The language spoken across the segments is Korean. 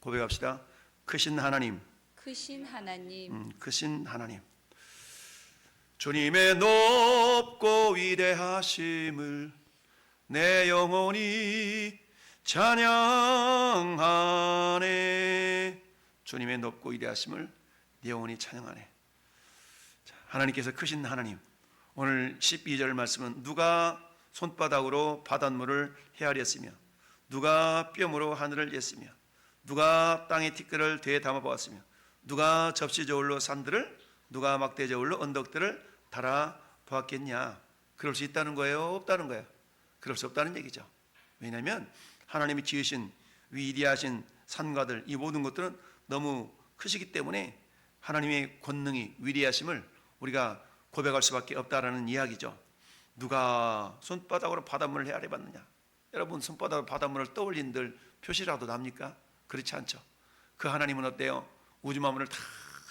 고백합시다. 크신 하나님, 크신 하나님, 크신 하나님, 주님의 높고 위대하심을 내 영혼이 찬양하네. 주님의 높고 위대하심을 내 영혼이 찬양하네. 자, 하나님께서 크신 하나님, 오늘 12절 말씀은 누가 손바닥으로 바닷물을 헤아렸으며 누가 뼘으로 하늘을 쟀으며 누가 땅의 티끌을 되에 담아보았으며 누가 접시 저울로 산들을 누가 막대 저울로 언덕들을 달아 보았겠냐. 그럴 수 있다는 거예요, 없다는 거예요? 그럴 수 없다는 얘기죠. 왜냐하면 하나님이 지으신 위대하신 산과들, 이 모든 것들은 너무 크시기 때문에 하나님의 권능이 위대하심을 우리가 고백할 수밖에 없다라는 이야기죠. 누가 손바닥으로 바닷물을 헤아려 봤느냐. 여러분, 손바닥으로 바닷물을 떠올린들 표시라도 납니까? 그렇지 않죠. 그 하나님은 어때요? 우주 만물을 다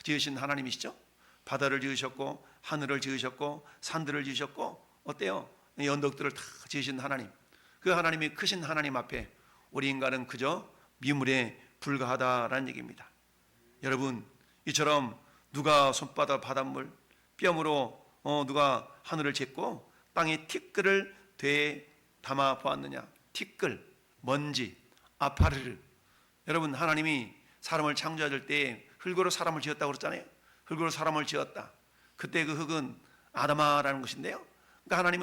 지으신 하나님이시죠. 바다를 지으셨고 하늘을 지으셨고 산들을 지으셨고 어때요? 이 언덕들을 다 지으신 하나님, 그 하나님이 크신 하나님 앞에 우리 인간은 그저 미물에 불과하다라는 얘기입니다. 여러분, 이처럼 누가 손바닥 바닷물 뼘으로 누가 하늘을 쟀고 땅에 티끌을 되에 담아 보았느냐. 티끌, 먼지, 아파르르. 여러분, 하나님이 사람을 창조할 때 흙으로 사람을 지었다고 그랬잖아요. 흙으로 사람을 지었다. 그때 그 흙은 아담아라는 것인데요. 그러니까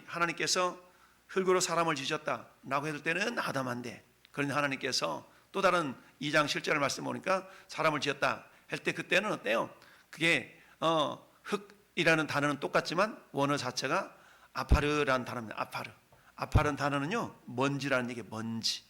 하나님께서 흙으로 사람을 지으셨다라고 했을 때는 아담한데, 그런데 하나님께서 또 다른 2장 7절 말씀 보니까 사람을 지었다 할 때 그때는 어때요? 그게 흙이라는 단어는 똑같지만 원어 자체가 아파르라는 단어입니다. 아파르는 단어는요, 먼지라는 얘기예요. 먼지.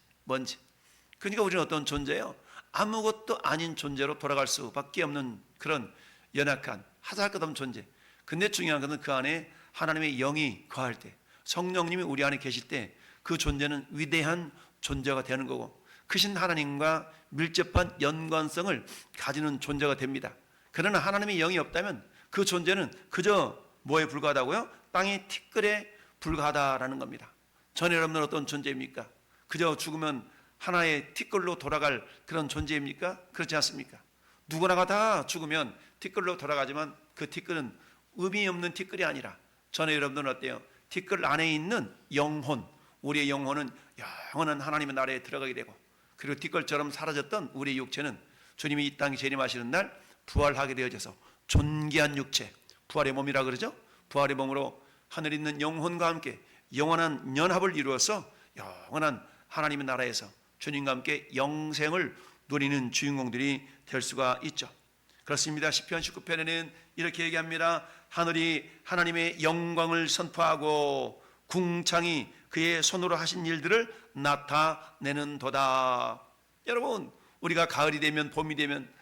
그러니까 우리는 어떤 존재예요? 아무것도 아닌 존재로 돌아갈 수밖에 없는 그런 연약한 하잘것없는 존재. 근데 중요한 것은 그 안에 하나님의 영이 거할 때, 성령님이 우리 안에 계실 때 그 존재는 위대한 존재가 되는 거고, 크신 하나님과 밀접한 연관성을 가지는 존재가 됩니다. 그러나 하나님의 영이 없다면 그 존재는 그저 뭐에 불과하다고요? 땅의 티끌에 불과하다라는 겁니다. 전 여러분은 어떤 존재입니까? 그저 죽으면 하나의 티끌로 돌아갈 그런 존재입니까? 그렇지 않습니까? 누구나가 다 죽으면 티끌로 돌아가지만 그 티끌은 의미 없는 티끌이 아니라 전에 여러분들은 어때요? 티끌 안에 있는 영혼, 우리의 영혼은 영원한 하나님의 나라에 들어가게 되고, 그리고 티끌처럼 사라졌던 우리의 육체는 주님이 이 땅에 재림하시는 날 부활하게 되어져서 존귀한 육체, 부활의 몸이라 그러죠. 부활의 몸으로 하늘에 있는 영혼과 함께 영원한 연합을 이루어서 영원한 하나님의 나라에서 주님과 함께 영생을 누리는 주인공들이 될 수가 있죠. 그렇습니다. 시편 19편에는 이렇게 얘기합니다. 하늘이 하나님의 영광을 선포하고 궁창이 그의 손으로 하신 일들을 나타내는도다. 여러분, 우리가 가을이 되면 봄이 되면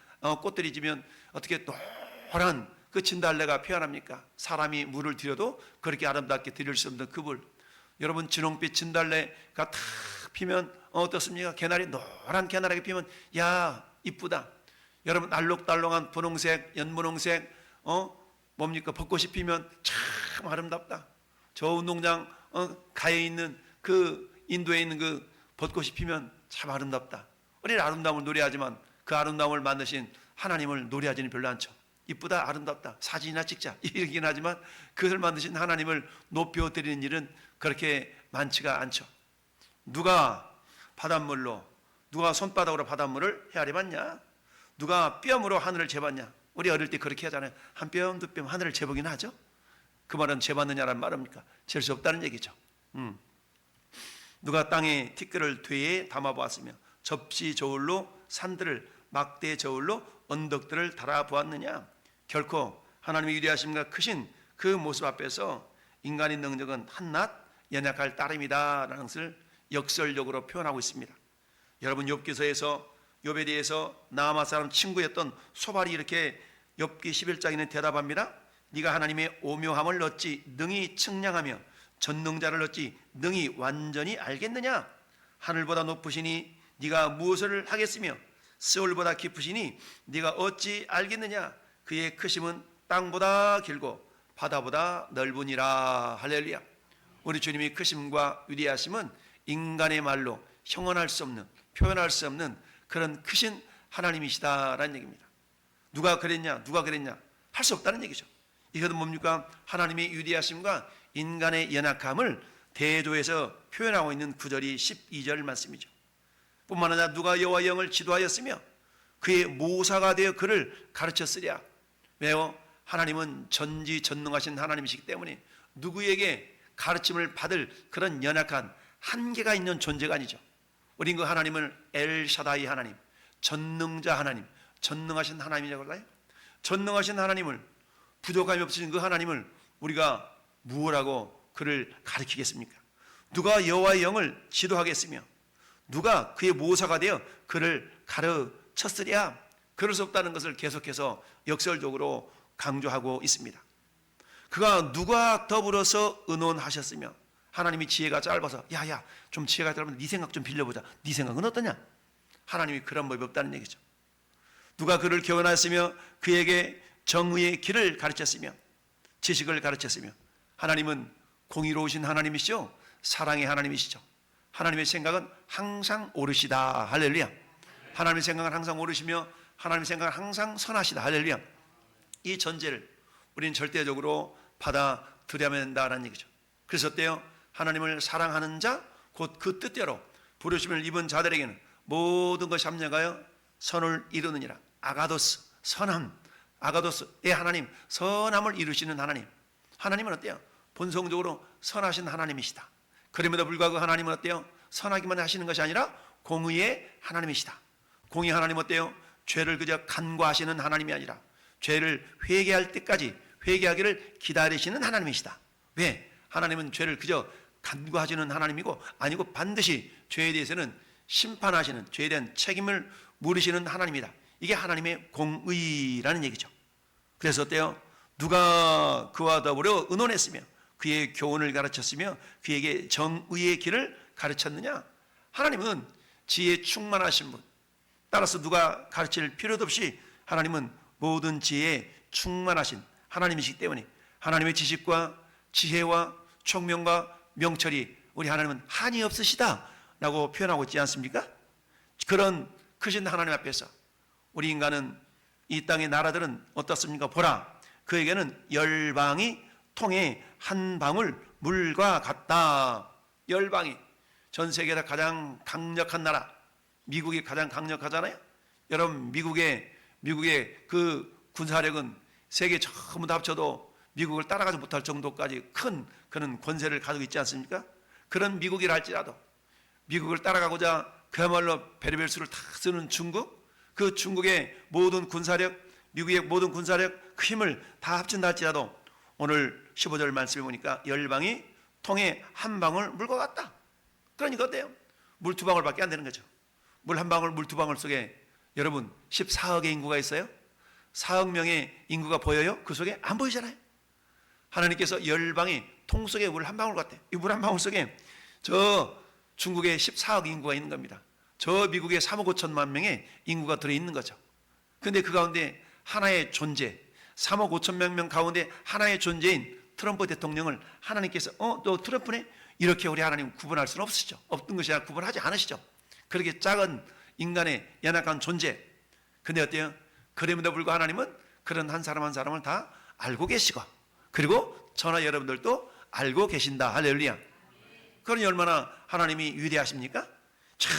꽃들이 지면 어떻게 노란 그 진달래가 피어납니까? 사람이 물을 들여도 그렇게 아름답게 드릴 수 없는 그 물. 여러분, 진홍빛 진달래가 탁 피면 어떻습니까? 노란 개나리가 피면 야 이쁘다. 여러분, 알록달록한 분홍색, 연분홍색 뭡니까? 벚꽃이 피면 참 아름답다. 저 운동장 가에 있는 그 인도에 있는 그 벚꽃이 피면 참 아름답다. 우리는 아름다움을 노래하지만 그 아름다움을 만드신 하나님을 노래하지는 별로 않죠. 이쁘다, 아름답다, 사진이나 찍자 이러긴 하지만 그것을 만드신 하나님을 높여드리는 일은 그렇게 많지가 않죠. 누가 손바닥으로 바닷물을 헤아려 봤냐? 누가 뼘으로 하늘을 재봤냐? 우리 어릴 때 그렇게 하잖아요. 한 뼘, 두 뼘 하늘을 재보긴 하죠. 그 말은 재봤느냐라는 말입니까? 잴 수 없다는 얘기죠. 누가 땅에 티끌을 되에 담아보았으며 접시 저울로 산들을 막대 저울로 언덕들을 달아보았느냐? 결코 하나님의 위대하심과 크신 그 모습 앞에서 인간의 능력은 한낱 연약할 따름이다라는 것을 역설적으로 표현하고 있습니다. 여러분, 욥기서에서 욥에 대해서 나아마 사람 친구였던 소발이 이렇게 욥기 11장에는 대답합니다. 네가 하나님의 오묘함을 어찌 능히 측량하며 전능자를 어찌 능히 완전히 알겠느냐? 하늘보다 높으시니 네가 무엇을 하겠으며 스올보다 깊으시니 네가 어찌 알겠느냐? 그의 크심은 땅보다 길고 바다보다 넓으니라. 할렐루야. 우리 주님의 크심과 위대하심은 인간의 말로 형언할 수 없는, 표현할 수 없는 그런 크신 하나님이시다라는 얘기입니다. 누가 그랬냐 할 수 없다는 얘기죠. 이것은 뭡니까? 하나님의 위대하심과 인간의 연약함을 대조해서 표현하고 있는 구절이 12절 말씀이죠. 뿐만 아니라 누가 여호와의 영을 지도하였으며 그의 모사가 되어 그를 가르쳤으랴. 왜요? 하나님은 전지전능하신 하나님이시기 때문에 누구에게 가르침을 받을 그런 연약한 한계가 있는 존재가 아니죠. 우린 그 하나님을 엘샤다이 하나님, 전능자 하나님, 전능하신 하나님이라고 할까요? 전능하신 하나님을, 부족함이 없으신 그 하나님을 우리가 무엇하고 그를 가르치겠습니까? 누가 여호와의 영을 지도하겠으며 누가 그의 모사가 되어 그를 가르쳤으랴. 그럴 수 없다는 것을 계속해서 역설적으로 강조하고 있습니다. 그가 누가 더불어서 의논하셨으며, 하나님이 지혜가 짧아서 야야 좀 지혜가 짧은데 네 생각 좀 빌려보자. 네 생각은 어떠냐? 하나님이 그런 법이 없다는 얘기죠. 누가 그를 교훈하였으며 그에게 정의의 길을 가르쳤으며 지식을 가르쳤으며. 하나님은 공의로우신 하나님이시죠. 사랑의 하나님이시죠. 하나님의 생각은 항상 옳으시다. 할렐루야. 하나님의 생각은 항상 옳으시며 하나님의 생각은 항상 선하시다. 할렐루야. 이 전제를 우리는 절대적으로 받아들여야 한다는 얘기죠. 그래서 어때요? 하나님을 사랑하는 자, 곧 그 뜻대로 부르심을 입은 자들에게는 모든 것이 합력하여 선을 이루느니라. 아가도스, 선함. 아가도스의 하나님, 선함을 이루시는 하나님. 하나님은 어때요? 본성적으로 선하신 하나님이시다. 그럼에도 불구하고 하나님은 어때요? 선하기만 하시는 것이 아니라 공의의 하나님이시다. 공의 하나님 어때요? 죄를 그저 간과하시는 하나님이 아니라 죄를 회개할 때까지 회개하기를 기다리시는 하나님이시다. 왜? 하나님은 죄를 그저 간과하시는 하나님이고 아니고 반드시 죄에 대해서는 심판하시는, 죄에 대한 책임을 물으시는 하나님이다. 이게 하나님의 공의라는 얘기죠. 그래서 어때요? 누가 그와 더불어 의논했으며 그의 교훈을 가르쳤으며 그에게 정의의 길을 가르쳤느냐? 하나님은 지혜에 충만하신 분. 따라서 누가 가르칠 필요도 없이 하나님은 모든 지혜에 충만하신 하나님이시기 때문에 하나님의 지식과 지혜와 총명과 명철이 우리 하나님은 한이 없으시다 라고 표현하고 있지 않습니까? 그런 크신 하나님 앞에서 우리 인간은, 이 땅의 나라들은 어떻습니까? 보라, 그에게는 열방이 통해 한 방울 물과 같다. 열방이, 전 세계에서 가장 강력한 나라 미국이 가장 강력하잖아요. 여러분, 미국의 그 군사력은 세계 전부 다 합쳐도 미국을 따라가지 못할 정도까지 큰 그런 권세를 가지고 있지 않습니까? 그런 미국이라 할지라도 미국을 따라가고자 그야말로 베리벨 수를 다 쓰는 중국, 그 중국의 모든 군사력, 미국의 모든 군사력 그 힘을 다 합친다 할지라도 오늘 15절 말씀해 보니까 열방이 통에 한 방울 물과 같다. 그러니까 어때요? 물 두 방울밖에 안 되는 거죠. 물 한 방울, 물 두 방울 속에 여러분 14억의 인구가 있어요. 4억 명의 인구가 보여요? 그 속에 안 보이잖아요. 하나님께서 열방이 통 속에 물 한 방울 같아. 이 물 한 방울 속에 저 중국의 14억 인구가 있는 겁니다. 저 미국의 3억 5천만 명의 인구가 들어있는 거죠. 그런데 그 가운데 하나의 존재, 3억 5천만 명 가운데 하나의 존재인 트럼프 대통령을 하나님께서 너 트럼프네? 이렇게 우리 하나님 구분할 수는 없으시죠. 없던 것이 아니라 구분하지 않으시죠. 그렇게 작은 인간의 연약한 존재. 근데 어때요? 그럼에도 불구하고 하나님은 그런 한 사람 한 사람을 다 알고 계시고, 그리고 저나 여러분들도 알고 계신다. 할렐루야. 그러니 얼마나 하나님이 위대하십니까? 참,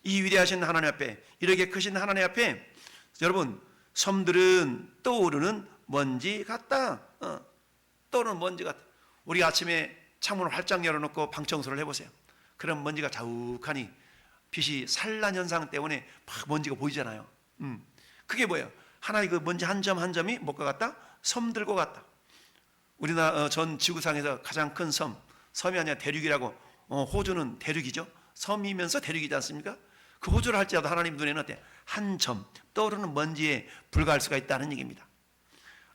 이 위대하신 하나님 앞에, 이렇게 크신 하나님 앞에 여러분, 섬들은 떠오르는 먼지 같다. 떠오르는 먼지 같다. 우리 아침에 창문을 활짝 열어놓고 방 청소를 해보세요. 그런 먼지가 자욱하니 빛이 산란 현상 때문에 막 먼지가 보이잖아요. 그게 뭐예요? 하나의 그 먼지 한 점 한 점이 뭐가 같다? 섬들과 같다. 우리나라 전 지구상에서 가장 큰 섬이 아니라 대륙이라고. 호주는 대륙이죠. 섬이면서 대륙이지 않습니까? 그 호주를 할지라도 하나님 눈에는 어때? 한 점 떠오르는 먼지에 불과할 수가 있다는 얘기입니다.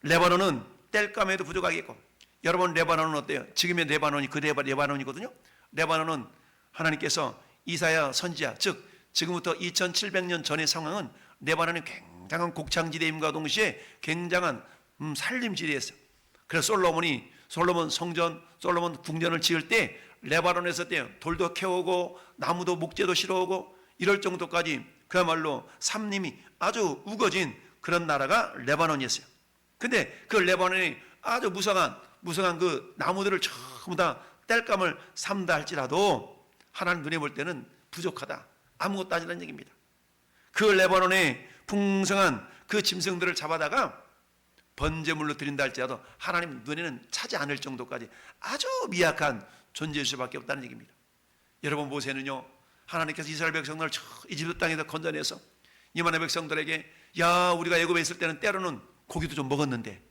레바논은 땔감에도 부족하겠고, 여러분 레바논은 어때요? 지금의 레바논이 그 레바논이거든요. 레바논은 하나님께서 이사야 선지자, 즉 지금부터 2700년 전의 상황은 레바논이 굉장한 곡창지대임과 동시에 굉장한 산림지대였어요. 그래서 솔로몬 성전, 솔로몬 궁전을 지을 때 레바논에서 어때요? 돌도 캐오고 나무도 목재도 실어오고 이럴 정도까지 그야말로 삼림이 아주 우거진 그런 나라가 레바논이었어요. 근데 그 레바논이 아주 무성한 그 나무들을 전부 다 땔감을 삼다 할지라도 하나님 눈에 볼 때는 부족하다, 아무것도 아니라는 얘기입니다. 그 레바논의 풍성한 그 짐승들을 잡아다가 번제물로 드린다 할지라도 하나님 눈에는 차지 않을 정도까지 아주 미약한 존재일 수밖에 없다는 얘기입니다. 여러분, 모세는요, 하나님께서 이스라엘 백성들을 이집트 땅에서 건져내서 이만한 백성들에게, 야, 우리가 애굽에 있을 때는 때로는 고기도 좀 먹었는데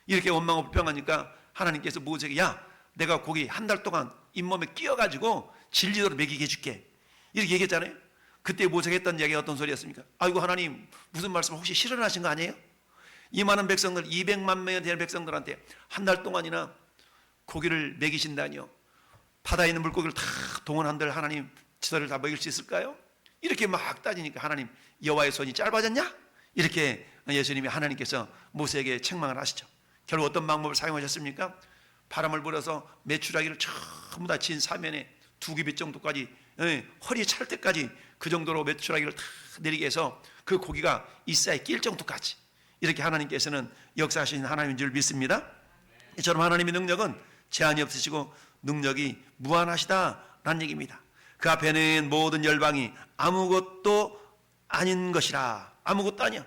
이렇게 원망하고 불평하니까 하나님께서 모세에게, 야, 내가 고기 한 달 동안 잇몸에 끼워가지고 진리도록 먹이게 해줄게, 이렇게 얘기했잖아요. 그때 모세가 했던 이야기가 어떤 소리였습니까? 아이고, 하나님 무슨 말씀 혹시 실현하신 거 아니에요? 이 많은 백성들, 200만 명이 되는 백성들한테 한 달 동안이나 고기를 먹이신다니요, 바다에 있는 물고기를 다 동원한들 하나님 저들을 다 먹일 수 있을까요? 이렇게 막 따지니까 하나님, 여호와의 손이 짧아졌냐? 이렇게 예수님이, 하나님께서 모세에게 책망을 하시죠. 결국 어떤 방법을 사용하셨습니까? 바람을 불어서 메추라기를 전부 다 진 사면에 2규빗 정도까지, 허리 찰 때까지 그 정도로 메추라기를 다 내리게 해서 그 고기가 이싸에 낄 정도까지, 이렇게 하나님께서는 역사하신 하나님인 줄 믿습니다. 이처럼 하나님의 능력은 제한이 없으시고 능력이 무한하시다라는 얘기입니다. 그 앞에는 모든 열방이 아무것도 아닌 것이라, 아무것도 아니야.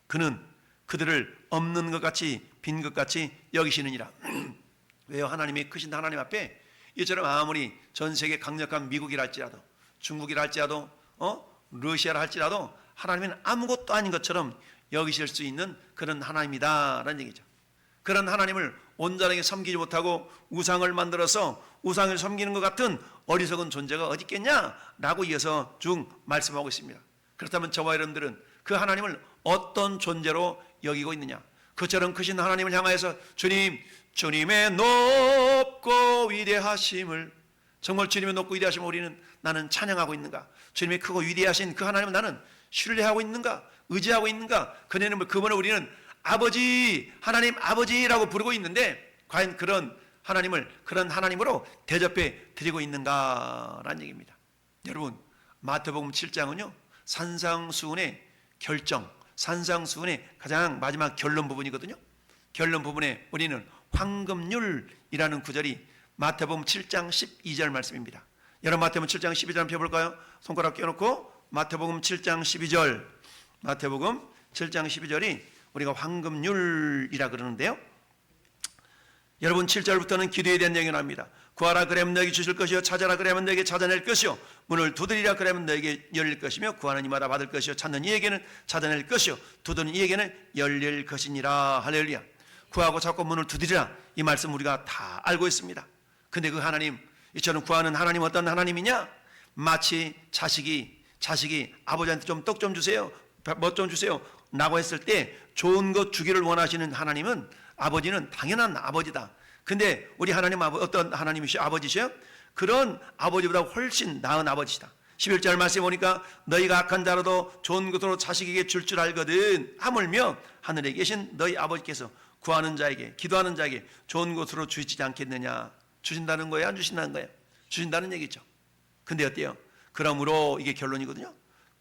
그는 그들을 없는 것 같이, 빈 것 같이 여기시느니라. 왜요? 하나님이 크신 하나님 앞에 이처럼 아무리 전 세계 강력한 미국이라 할지라도, 중국이라 할지라도, 러시아라 할지라도 하나님은 아무것도 아닌 것처럼 여기실 수 있는 그런 하나님이다라는 얘기죠. 그런 하나님을 온전하게 섬기지 못하고 우상을 만들어서 우상을 섬기는 것 같은 어리석은 존재가 어디 있겠냐라고 이어서 쭉 말씀하고 있습니다. 그렇다면 저와 여러분들은 그 하나님을 어떤 존재로 여기고 있느냐? 그처럼 크신 하나님을 향하여서 주님의 높고 위대하심을, 정말 주님의 높고 위대하심을 우리는, 나는 찬양하고 있는가? 주님의 크고 위대하신 그 하나님을 나는 신뢰하고 있는가? 의지하고 있는가? 그분을 우리는 아버지, 하나님 아버지라고 부르고 있는데 과연 그런 하나님을 그런 하나님으로 대접해 드리고 있는가라는 얘기입니다. 여러분, 마태복음 7장은요 산상수훈의 결정, 산상수훈의 가장 마지막 결론 부분이거든요. 결론 부분에 우리는 황금률이라는 구절이 마태복음 7장 12절 말씀입니다. 여러분, 마태복음 7장 12절 한번 펴볼까요? 손가락 껴놓고 마태복음 7장 12절, 마태복음 7장 12절이 우리가 황금률이라 그러는데요, 여러분 7절부터는 기도에 대한 얘기가 나옵니다. 구하라 그러면 너에게 주실 것이요, 찾아라 그러면 너에게 찾아낼 것이요, 문을 두드리라 그러면 너에게 열릴 것이며, 구하는 이마다 받을 것이요, 찾는 이에게는 찾아낼 것이요, 두드리는 이에게는 열릴 것이니라. 할렐루야. 구하고 찾고 문을 두드리라, 이 말씀 우리가 다 알고 있습니다. 근데 그 하나님, 이처럼 구하는 하나님 어떤 하나님이냐? 마치 자식이 아버지한테 좀 떡 좀 주세요, 뭐 좀 주세요 라고 했을 때 좋은 것 주기를 원하시는 하나님은, 아버지는 당연한 아버지다. 근데 우리 하나님 어떤 하나님이시오? 아버지시요? 그런 아버지보다 훨씬 나은 아버지시다. 11절 말씀에 보니까 너희가 악한 자라도 좋은 것으로 자식에게 줄 알거든, 하물며 하늘에 계신 너희 아버지께서 구하는 자에게, 기도하는 자에게 좋은 것으로 주시지 않겠느냐. 주신다는 거예요? 안 주신다는 거예요? 주신다는 얘기죠. 근데 어때요? 그러므로, 이게 결론이거든요.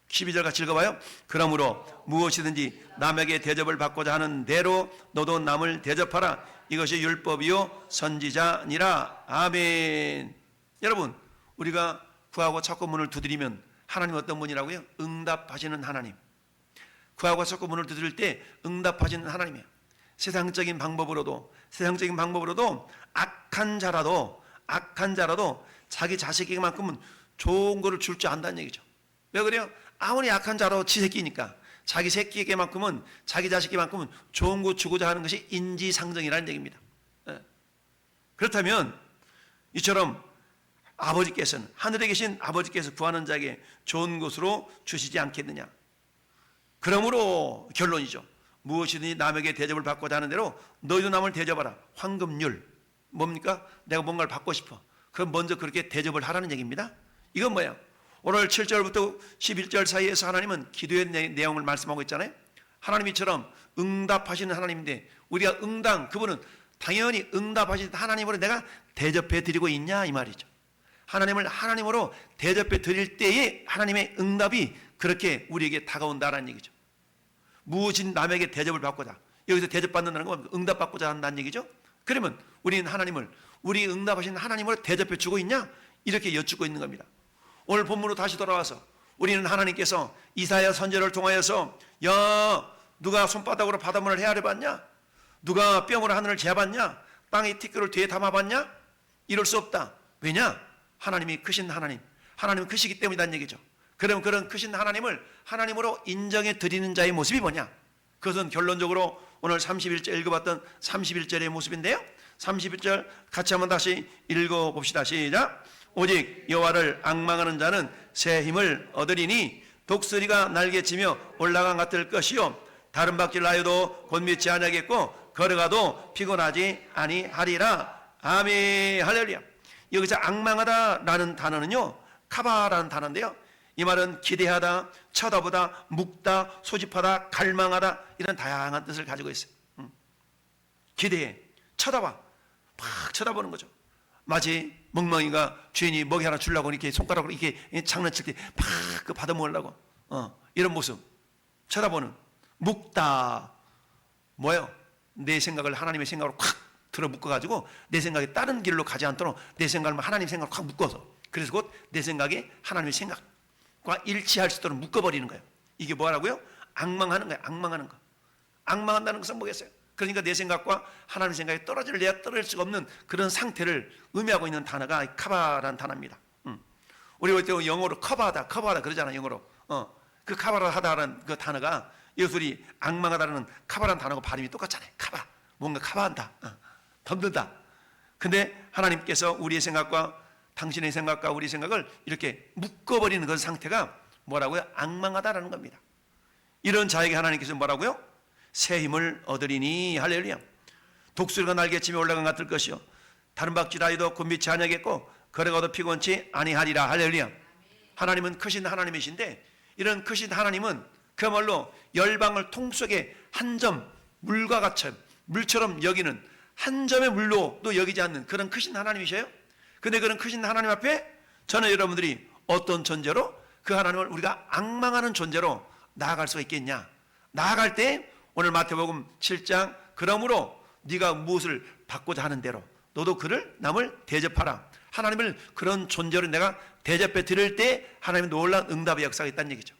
12절 같이 읽어봐요. 그러므로 무엇이든지 남에게 대접을 받고자 하는 대로 너도 남을 대접하라. 이것이 율법이요 선지자니라. 아멘. 여러분, 우리가 구하고 찾고 문을 두드리면 하나님 어떤 분이라고요? 응답하시는 하나님. 구하고 찾고 문을 두드릴 때 응답하시는 하나님이에요. 세상적인 방법으로도 악한 자라도 자기 자식에게만큼은 좋은 거를 줄 줄 안다는 얘기죠. 왜 그래요? 아무리 악한 자라도 지 새끼니까 자기 새끼에게만큼은, 자기 자식에게만큼은 좋은 거 주고자 하는 것이 인지상정이라는 얘기입니다. 그렇다면 이처럼 아버지께서는, 하늘에 계신 아버지께서 구하는 자에게 좋은 것으로 주시지 않겠느냐. 그러므로 결론이죠. 무엇이든지 남에게 대접을 받고자 하는 대로 너희도 남을 대접하라. 황금률, 뭡니까? 내가 뭔가를 받고 싶어, 그럼 먼저 그렇게 대접을 하라는 얘기입니다. 이건 뭐예요? 오늘 7절부터 11절 사이에서 하나님은 기도의 내용을 말씀하고 있잖아요. 하나님이처럼 응답하시는 하나님인데 우리가 그분은 당연히 응답하시는 하나님으로 내가 대접해 드리고 있냐, 이 말이죠. 하나님을 하나님으로 대접해 드릴 때에 하나님의 응답이 그렇게 우리에게 다가온다라는 얘기죠. 무엇인 남에게 대접을 받고자, 여기서 대접받는다는 건 응답받고자 한다는 얘기죠. 그러면 우리는 하나님을, 우리 응답하신 하나님을 대접해 주고 있냐? 이렇게 여쭙고 있는 겁니다. 오늘 본문으로 다시 돌아와서 우리는 하나님께서 이사야 선지자를 통하여서 야, 누가 손바닥으로 바닷물을 헤아려 봤냐? 누가 뺨으로 하늘을 재봤냐? 땅의 티끌을 뒤에 담아봤냐? 이럴 수 없다. 왜냐? 하나님이 크신 하나님, 하나님은 크시기 때문이라는 얘기죠. 그러면 그런 크신 하나님을 하나님으로 인정해 드리는 자의 모습이 뭐냐? 그것은 결론적으로 오늘 31절 읽어봤던 31절의 모습인데요. 31절 같이 한번 다시 읽어봅시다. 시작. 오직 여호와를 앙망하는 자는 새 힘을 얻으리니 독수리가 날개치며 올라간 같을 것이요 다른 박질 나여도 곤미치 아니하겠고 걸어가도 피곤하지 아니하리라. 아멘. 할렐루야. 여기서 앙망하다라는 단어는요, 카바라는 단어인데요, 이 말은 기대하다, 쳐다보다, 묵다, 소집하다, 갈망하다, 이런 다양한 뜻을 가지고 있어요. 기대해, 쳐다봐, 막 쳐다보는 거죠. 마치 멍멍이가 주인이 먹이 하나 주려고 이렇게 손가락으로 이렇게 장난칠 때 막 그 받아 먹으려고, 이런 모습, 쳐다보는. 묵다, 뭐예요? 내 생각을 하나님의 생각으로 콱 들어 묶어가지고 내 생각이 다른 길로 가지 않도록 내 생각을 하나님 생각으로 콱 묶어서, 그래서 곧 내 생각이 하나님의 생각과 일치할 수 있도록 묶어버리는 거예요. 이게 뭐라고요? 앙망하는 거예요. 앙망하는 거. 앙망한다는 것은 뭐겠어요? 그러니까 내 생각과 하나님의 생각이 떨어질 수가 없는 그런 상태를 의미하고 있는 단어가 카바라는 단어입니다. 우리 볼 때 영어로 커버하다 그러잖아요. 영어로. 그 카바라 하다라는 그 단어가 예술이 앙망하다라는 카바라는 단어가 발음이 똑같잖아요. 카바, 뭔가 카바한다, 덤든다. 근데 하나님께서 우리의 생각과 당신의 생각과 우리 생각을 이렇게 묶어버리는 그 상태가 뭐라고요? 앙망하다라는 겁니다. 이런 자에게 하나님께서 뭐라고요? 새 힘을 얻으리니. 할렐루야. 독수리가 날개치며 올라간 같을 것이요 다른 박쥐라이도 곤비치 아니하겠고 걸어가도 피곤치 아니하리라. 할렐루야. 하나님은 크신 하나님이신데, 이런 크신 하나님은 그야말로 열방을 통 속에 한 점 물과 같이 물처럼 여기는, 한 점의 물로도 여기지 않는 그런 크신 하나님이셔요. 근데 그런 크신 하나님 앞에 저는 여러분들이 어떤 존재로, 그 하나님을 우리가 앙망하는 존재로 나아갈 수가 있겠냐? 나아갈 때 오늘 마태복음 7장, 그러므로 네가 무엇을 받고자 하는 대로 너도 그를, 남을 대접하라. 하나님을 그런 존재로 내가 대접해 드릴 때 하나님의 놀라운 응답의 역사가 있다는 얘기죠.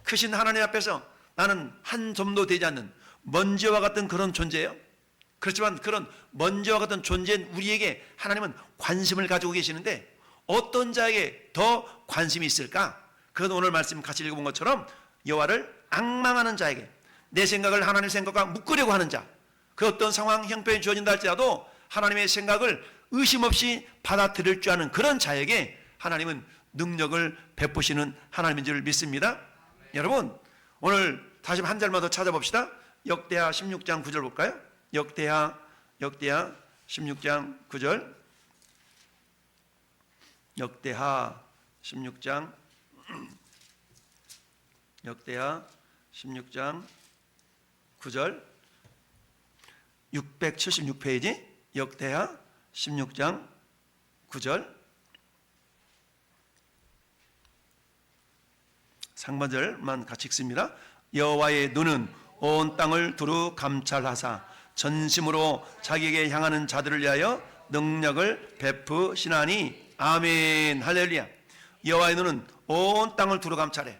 크신 하나님 앞에서 나는 한 점도 되지 않는 먼지와 같은 그런 존재예요. 그렇지만 그런 먼지와 같은 존재인 우리에게 하나님은 관심을 가지고 계시는데, 어떤 자에게 더 관심이 있을까? 그건 오늘 말씀 같이 읽어본 것처럼 여호와를 앙망하는 자에게, 내 생각을 하나님의 생각과 묶으려고 하는 자, 그 어떤 상황 형편이 주어진다 할지라도 하나님의 생각을 의심 없이 받아들일 줄 아는 그런 자에게 하나님은 능력을 베푸시는 하나님인 줄 믿습니다. 여러분, 오늘 다시 한 절만 더 찾아봅시다. 역대하 16장 9절 볼까요? 역대하 16장 9절. 역대하 16장 9절. 676페이지 역대하 16장 9절. 상반절만 같이 읽습니다. 여호와의 눈은 온 땅을 두루 감찰하사 전심으로 자기에게 향하는 자들을 위하여 능력을 베푸시나니. 아멘. 할렐루야. 여호와의 눈은 온 땅을 두루 감찰해.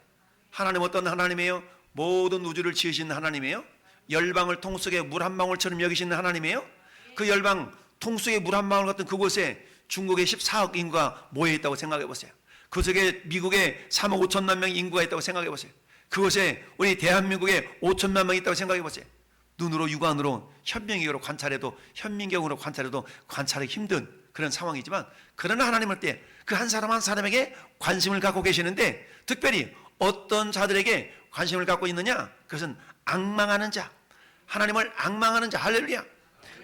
하나님 어떤 하나님이에요? 모든 우주를 지으신 하나님이에요. 열방을 통 속에 물 한 방울처럼 여기시는 하나님이에요. 그 열방 통 속에 물 한 방울 같은 그곳에 중국의 14억 인구가 모여 있다고 생각해 보세요. 그 속에 미국에 3억 5천만 명의 인구가 있다고 생각해 보세요. 그곳에 우리 대한민국에 5천만 명이 있다고 생각해 보세요. 눈으로, 육안으로, 현명경으로 관찰해도 관찰하기 힘든 그런 상황이지만, 그러나 하나님을 때 그 한 사람 한 사람에게 관심을 갖고 계시는데, 특별히 어떤 자들에게 관심을 갖고 있느냐? 그것은 앙망하는 자, 하나님을 앙망하는 자. 할렐루야.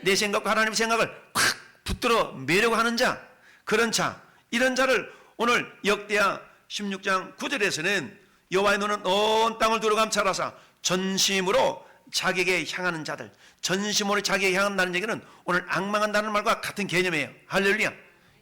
내 생각과 하나님의 생각을 콱 붙들어 매려고 하는 자, 그런 자, 이런 자를 오늘 역대하 16장 9절에서는 여호와의 눈은 온 땅을 두루 감찰하사 전심으로 자기에게 향하는 자들, 전심으로 자기에게 향한다는 얘기는 오늘 앙망한다는 말과 같은 개념이에요. 할렐루야.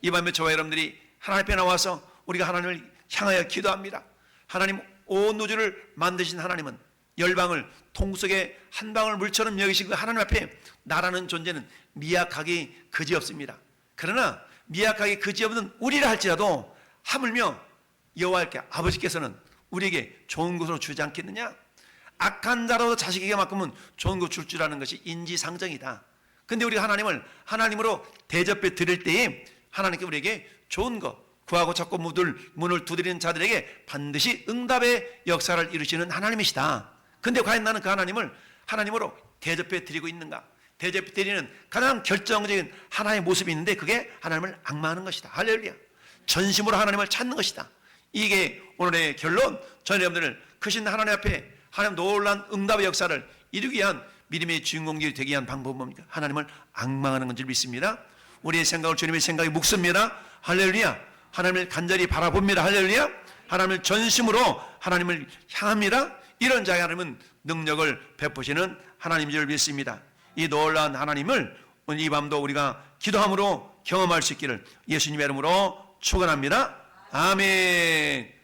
이 밤에 저와 여러분들이 하나님 앞에 나와서 우리가 하나님을 향하여 기도합니다. 하나님, 온 우주를 만드신 하나님은 열방을 통 속에 한 방울 물처럼 여기신 그 하나님 앞에 나라는 존재는 미약하기 그지없습니다. 그러나 미약하기 그지없는 우리라 할지라도 하물며 여호와께 아버지께서는 우리에게 좋은 것으로 주지 않겠느냐? 악한 자라도 자식에게 맡기면 좋은 것 줄 줄 아는 것이 인지상정이다. 근데 우리가 하나님을 하나님으로 대접해 드릴 때에 하나님께 우리에게 좋은 것, 구하고 찾고 문을 두드리는 자들에게 반드시 응답의 역사를 이루시는 하나님이시다. 근데 과연 나는 그 하나님을 하나님으로 대접해 드리고 있는가? 대접해 드리는 가장 결정적인 하나의 모습이 있는데 그게 하나님을 앙망하는 것이다. 할렐루야. 전심으로 하나님을 찾는 것이다. 이게 오늘의 결론. 저희 여러분들을 크신 하나님 앞에 하나님 놀라운 응답의 역사를 이루기 위한 믿음의 주인공들이 되기 위한 방법은 뭡니까? 하나님을 앙망하는 건 줄 믿습니다. 우리의 생각을 주님의 생각에 묵습니다. 할렐루야. 하나님을 간절히 바라봅니다. 할렐루야. 하나님을 전심으로 하나님을 향합니다. 이런 자의 하나님은 능력을 베푸시는 하나님인 줄 믿습니다. 이 놀라운 하나님을 오늘 이 밤도 우리가 기도함으로 경험할 수 있기를 예수님의 이름으로 축원합니다. 아멘.